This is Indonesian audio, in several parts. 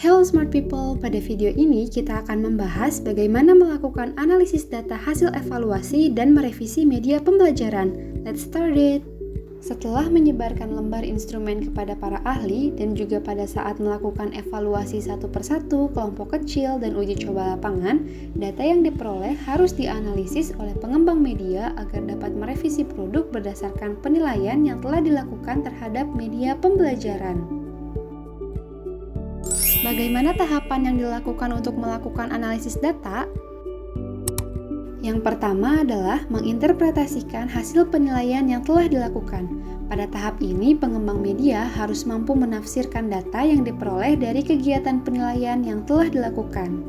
Hello Smart People, pada video ini kita akan membahas bagaimana melakukan analisis data hasil evaluasi dan merevisi media pembelajaran. Let's start it! Setelah menyebarkan lembar instrumen kepada para ahli dan juga pada saat melakukan evaluasi satu persatu, kelompok kecil, dan uji coba lapangan, data yang diperoleh harus dianalisis oleh pengembang media agar dapat merevisi produk berdasarkan penilaian yang telah dilakukan terhadap media pembelajaran. Bagaimana tahapan yang dilakukan untuk melakukan analisis data? Yang pertama adalah menginterpretasikan hasil penilaian yang telah dilakukan. Pada tahap ini, pengembang media harus mampu menafsirkan data yang diperoleh dari kegiatan penilaian yang telah dilakukan.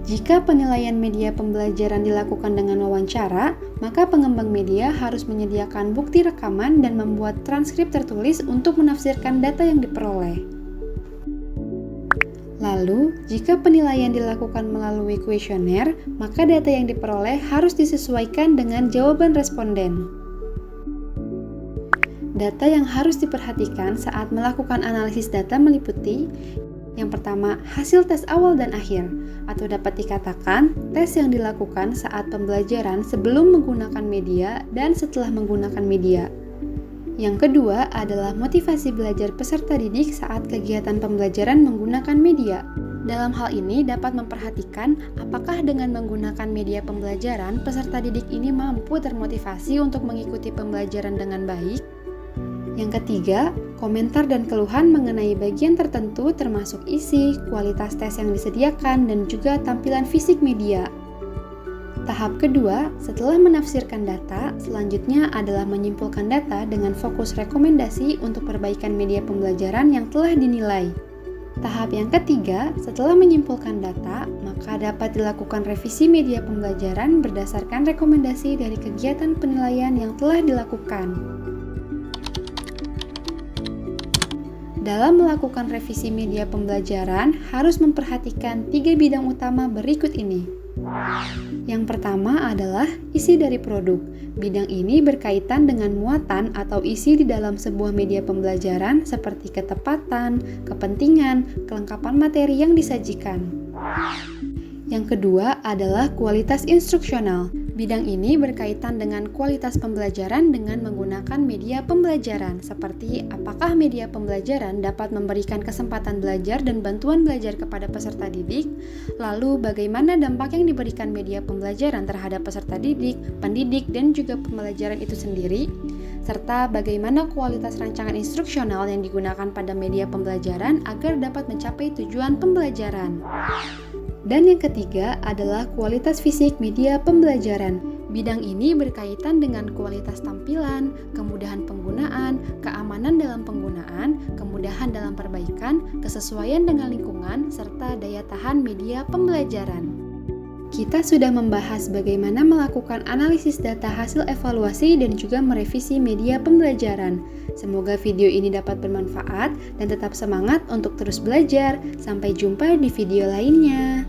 Jika penilaian media pembelajaran dilakukan dengan wawancara, maka pengembang media harus menyediakan bukti rekaman dan membuat transkrip tertulis untuk menafsirkan data yang diperoleh. Lalu, jika penilaian dilakukan melalui kuesioner, maka data yang diperoleh harus disesuaikan dengan jawaban responden. Data yang harus diperhatikan saat melakukan analisis data meliputi: yang pertama, hasil tes awal dan akhir, atau dapat dikatakan tes yang dilakukan saat pembelajaran sebelum menggunakan media dan setelah menggunakan media. Yang kedua adalah motivasi belajar peserta didik saat kegiatan pembelajaran menggunakan media. Dalam hal ini dapat memperhatikan apakah dengan menggunakan media pembelajaran, peserta didik ini mampu termotivasi untuk mengikuti pembelajaran dengan baik. Yang ketiga, komentar dan keluhan mengenai bagian tertentu termasuk isi, kualitas tes yang disediakan, dan juga tampilan fisik media. Tahap kedua, setelah menafsirkan data, selanjutnya adalah menyimpulkan data dengan fokus rekomendasi untuk perbaikan media pembelajaran yang telah dinilai. Tahap yang ketiga, setelah menyimpulkan data, maka dapat dilakukan revisi media pembelajaran berdasarkan rekomendasi dari kegiatan penilaian yang telah dilakukan. Dalam melakukan revisi media pembelajaran, harus memperhatikan 3 bidang utama berikut ini. Yang pertama adalah isi dari produk. Bidang ini berkaitan dengan muatan atau isi di dalam sebuah media pembelajaran seperti ketepatan, kepentingan, kelengkapan materi yang disajikan. Yang kedua adalah kualitas instruksional. Bidang ini berkaitan dengan kualitas pembelajaran dengan menggunakan media pembelajaran, seperti apakah media pembelajaran dapat memberikan kesempatan belajar dan bantuan belajar kepada peserta didik, lalu bagaimana dampak yang diberikan media pembelajaran terhadap peserta didik, pendidik, dan juga pembelajaran itu sendiri, serta bagaimana kualitas rancangan instruksional yang digunakan pada media pembelajaran agar dapat mencapai tujuan pembelajaran. Dan yang ketiga adalah kualitas fisik media pembelajaran. Bidang ini berkaitan dengan kualitas tampilan, kemudahan penggunaan, keamanan dalam penggunaan, kemudahan dalam perbaikan, kesesuaian dengan lingkungan, serta daya tahan media pembelajaran. Kita sudah membahas bagaimana melakukan analisis data hasil evaluasi dan juga merevisi media pembelajaran. Semoga video ini dapat bermanfaat dan tetap semangat untuk terus belajar. Sampai jumpa di video lainnya.